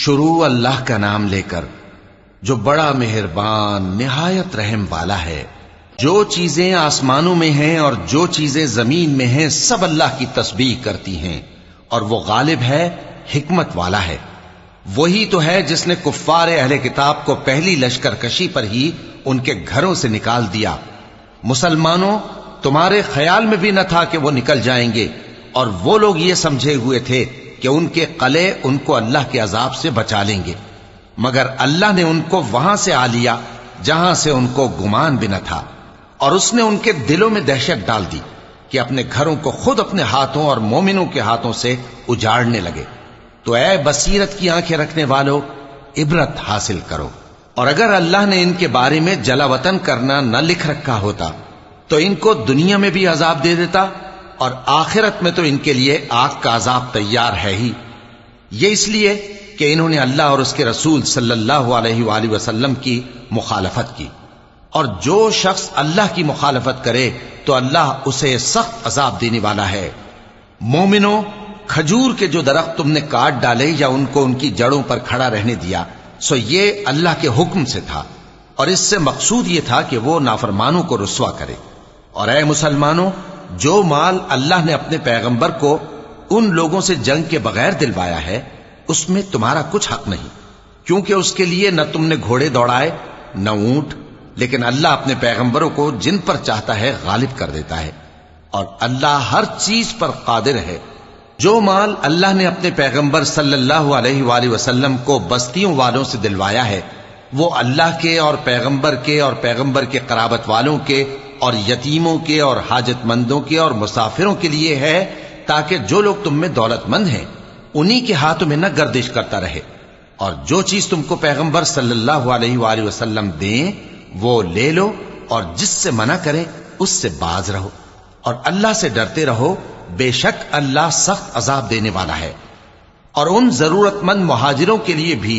شروع اللہ کا نام لے کر جو بڑا مہربان نہایت رحم والا ہے۔ جو چیزیں آسمانوں میں ہیں اور جو چیزیں زمین میں ہیں سب اللہ کی تسبیح کرتی ہیں، اور وہ غالب ہے، حکمت والا ہے۔ وہی تو ہے جس نے کفار اہل کتاب کو پہلی لشکر کشی پر ہی ان کے گھروں سے نکال دیا۔ مسلمانوں، تمہارے خیال میں بھی نہ تھا کہ وہ نکل جائیں گے، اور وہ لوگ یہ سمجھے ہوئے تھے کہ ان کے قلعے ان کو اللہ کے عذاب سے بچا لیں گے، مگر اللہ نے ان کو وہاں سے آ لیا جہاں سے ان کو گمان بھی نہ تھا، اور اس نے ان کے دلوں میں دہشت ڈال دی کہ اپنے گھروں کو خود اپنے ہاتھوں اور مومنوں کے ہاتھوں سے اجاڑنے لگے۔ تو اے بصیرت کی آنکھیں رکھنے والو، عبرت حاصل کرو۔ اور اگر اللہ نے ان کے بارے میں جلا وطن کرنا نہ لکھ رکھا ہوتا تو ان کو دنیا میں بھی عذاب دے دیتا، اور آخرت میں تو ان کے لیے آگ کا عذاب تیار ہے ہی۔ یہ اس لیے کہ انہوں نے اللہ اور اس کے رسول صلی اللہ علیہ وآلہ وسلم کی مخالفت کی، اور جو شخص اللہ کی مخالفت کرے تو اللہ اسے سخت عذاب دینے والا ہے۔ مومنوں، کھجور کے جو درخت تم نے کاٹ ڈالے یا ان کو ان کی جڑوں پر کھڑا رہنے دیا، سو یہ اللہ کے حکم سے تھا، اور اس سے مقصود یہ تھا کہ وہ نافرمانوں کو رسوا کرے۔ اور اے مسلمانوں، جو مال اللہ نے اپنے پیغمبر کو ان لوگوں سے جنگ کے بغیر دلوایا ہے اس میں تمہارا کچھ حق نہیں، کیونکہ اس کے لیے نہ تم نے گھوڑے دوڑائے نہ اونٹ، لیکن اللہ اپنے پیغمبروں کو جن پر چاہتا ہے غالب کر دیتا ہے، اور اللہ ہر چیز پر قادر ہے۔ جو مال اللہ نے اپنے پیغمبر صلی اللہ علیہ وآلہ وسلم کو بستیوں والوں سے دلوایا ہے وہ اللہ کے اور پیغمبر کے قرابت والوں کے اور یتیموں کے اور حاجت مندوں کے اور مسافروں کے لیے ہے، تاکہ جو لوگ تم میں دولت مند ہیں انہی کے ہاتھوں میں نہ گردش کرتا رہے، اور جو چیز تم کو پیغمبر صلی اللہ علیہ وآلہ وسلم دیں وہ لے لو، اور جس سے منع کریں اس سے باز رہو، اور اللہ سے ڈرتے رہو، بے شک اللہ سخت عذاب دینے والا ہے۔ اور ان ضرورت مند مہاجروں کے لیے بھی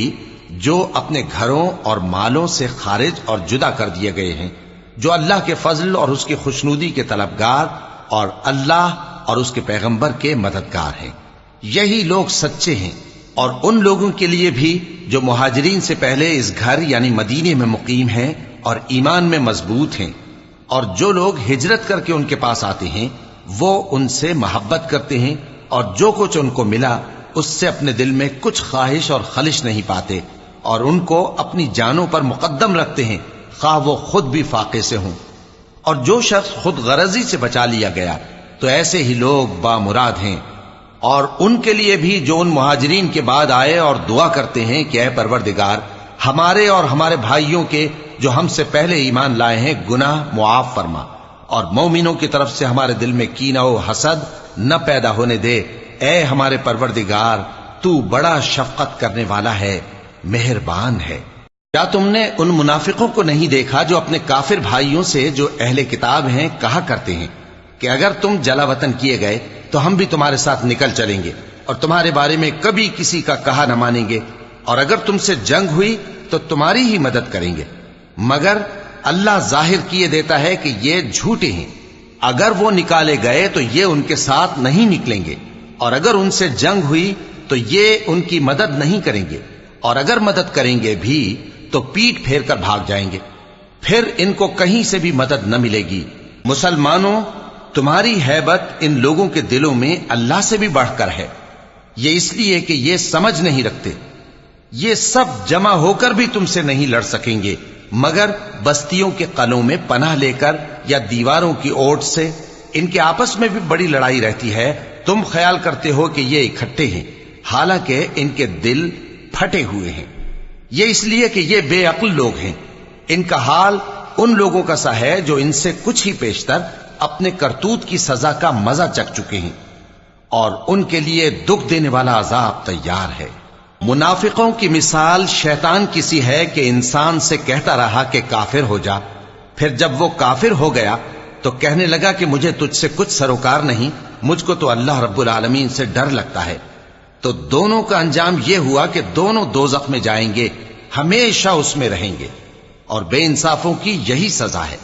جو اپنے گھروں اور مالوں سے خارج اور جدا کر دیے گئے ہیں، جو اللہ کے فضل اور اس کی خوشنودی کے طلبگار اور اللہ اور اس کے پیغمبر کے مددگار ہیں، یہی لوگ سچے ہیں۔ اور ان لوگوں کے لیے بھی جو مہاجرین سے پہلے اس گھر یعنی مدینے میں مقیم ہیں اور ایمان میں مضبوط ہیں، اور جو لوگ ہجرت کر کے ان کے پاس آتے ہیں وہ ان سے محبت کرتے ہیں، اور جو کچھ ان کو ملا اس سے اپنے دل میں کچھ خواہش اور خلش نہیں پاتے، اور ان کو اپنی جانوں پر مقدم رکھتے ہیں، خواہ وہ خود بھی فاقے سے ہوں۔ اور جو شخص خود غرضی سے بچا لیا گیا تو ایسے ہی لوگ بامراد ہیں۔ اور ان کے لیے بھی جو ان مہاجرین کے بعد آئے اور دعا کرتے ہیں کہ اے پروردگار ہمارے اور ہمارے بھائیوں کے جو ہم سے پہلے ایمان لائے ہیں گناہ معاف فرما، اور مومنوں کی طرف سے ہمارے دل میں کینہ و حسد نہ پیدا ہونے دے، اے ہمارے پروردگار تو بڑا شفقت کرنے والا ہے، مہربان ہے۔ کیا تم نے ان منافقوں کو نہیں دیکھا جو اپنے کافر بھائیوں سے جو اہل کتاب ہیں کہا کرتے ہیں کہ اگر تم جلا وطن کیے گئے تو ہم بھی تمہارے ساتھ نکل چلیں گے اور تمہارے بارے میں کبھی کسی کا کہا نہ مانیں گے، اور اگر تم سے جنگ ہوئی تو تمہاری ہی مدد کریں گے، مگر اللہ ظاہر کیے دیتا ہے کہ یہ جھوٹے ہیں۔ اگر وہ نکالے گئے تو یہ ان کے ساتھ نہیں نکلیں گے، اور اگر ان سے جنگ ہوئی تو یہ ان کی مدد نہیں کریں گے، اور اگر مدد کریں گے بھی تو پیٹ پھیر کر بھاگ جائیں گے، پھر ان کو کہیں سے بھی مدد نہ ملے گی۔ مسلمانوں، تمہاری ہیبت ان لوگوں کے دلوں میں اللہ سے بھی بڑھ کر ہے، یہ اس لیے کہ یہ سمجھ نہیں رکھتے۔ یہ سب جمع ہو کر بھی تم سے نہیں لڑ سکیں گے، مگر بستیوں کے قلعوں میں پناہ لے کر یا دیواروں کی اوٹ سے۔ ان کے آپس میں بھی بڑی لڑائی رہتی ہے، تم خیال کرتے ہو کہ یہ اکٹھے ہیں، حالانکہ ان کے دل پھٹے ہوئے ہیں۔ یہ اس لیے کہ یہ بے عقل لوگ ہیں۔ ان کا حال ان لوگوں کا سا ہے جو ان سے کچھ ہی پیشتر اپنے کرتوت کی سزا کا مزہ چکھ چکے ہیں، اور ان کے لیے دکھ دینے والا عذاب تیار ہے۔ منافقوں کی مثال شیطان کی سی ہے کہ انسان سے کہتا رہا کہ کافر ہو جا، پھر جب وہ کافر ہو گیا تو کہنے لگا کہ مجھے تجھ سے کچھ سروکار نہیں، مجھ کو تو اللہ رب العالمین سے ڈر لگتا ہے۔ تو دونوں کا انجام یہ ہوا کہ دونوں دوزخ میں جائیں گے، ہمیشہ اس میں رہیں گے، اور بے انصافوں کی یہی سزا ہے۔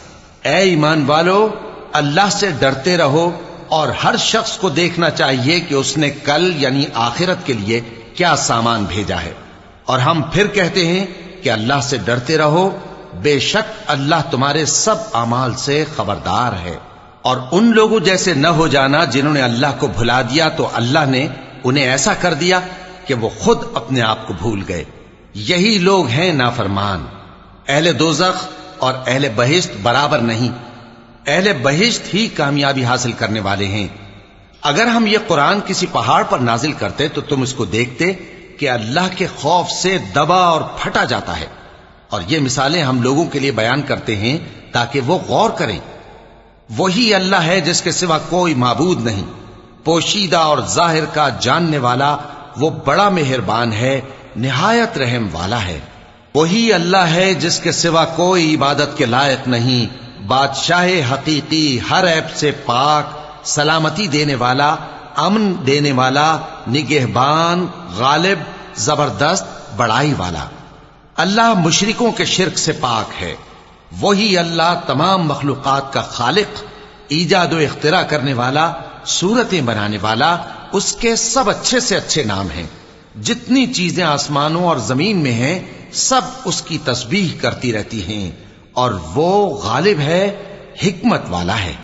اے ایمان والو، اللہ سے ڈرتے رہو، اور ہر شخص کو دیکھنا چاہیے کہ اس نے کل یعنی آخرت کے لیے کیا سامان بھیجا ہے، اور ہم پھر کہتے ہیں کہ اللہ سے ڈرتے رہو، بے شک اللہ تمہارے سب اعمال سے خبردار ہے۔ اور ان لوگوں جیسے نہ ہو جانا جنہوں نے اللہ کو بھلا دیا تو اللہ نے انہیں ایسا کر دیا کہ وہ خود اپنے آپ کو بھول گئے۔ یہی لوگ ہیں نافرمان۔ اہل دوزخ اور اہل بہشت برابر نہیں، اہل بہشت ہی کامیابی حاصل کرنے والے ہیں۔ اگر ہم یہ قرآن کسی پہاڑ پر نازل کرتے تو تم اس کو دیکھتے کہ اللہ کے خوف سے دبا اور پھٹا جاتا ہے۔ اور یہ مثالیں ہم لوگوں کے لیے بیان کرتے ہیں تاکہ وہ غور کریں۔ وہی اللہ ہے جس کے سوا کوئی معبود نہیں، پوشیدہ اور ظاہر کا جاننے والا، وہ بڑا مہربان ہے، نہایت رحم والا ہے۔ وہی اللہ ہے جس کے سوا کوئی عبادت کے لائق نہیں، بادشاہ حقیقی، ہر عیب سے پاک، سلامتی دینے والا، امن دینے والا، نگہبان، غالب، زبردست، بڑائی والا۔ اللہ مشرکوں کے شرک سے پاک ہے۔ وہی اللہ تمام مخلوقات کا خالق، ایجاد و اختراع کرنے والا، صورتیں بنانے والا، اس کے سب اچھے سے اچھے نام ہیں۔ جتنی چیزیں آسمانوں اور زمین میں ہیں سب اس کی تسبیح کرتی رہتی ہیں، اور وہ غالب ہے، حکمت والا ہے۔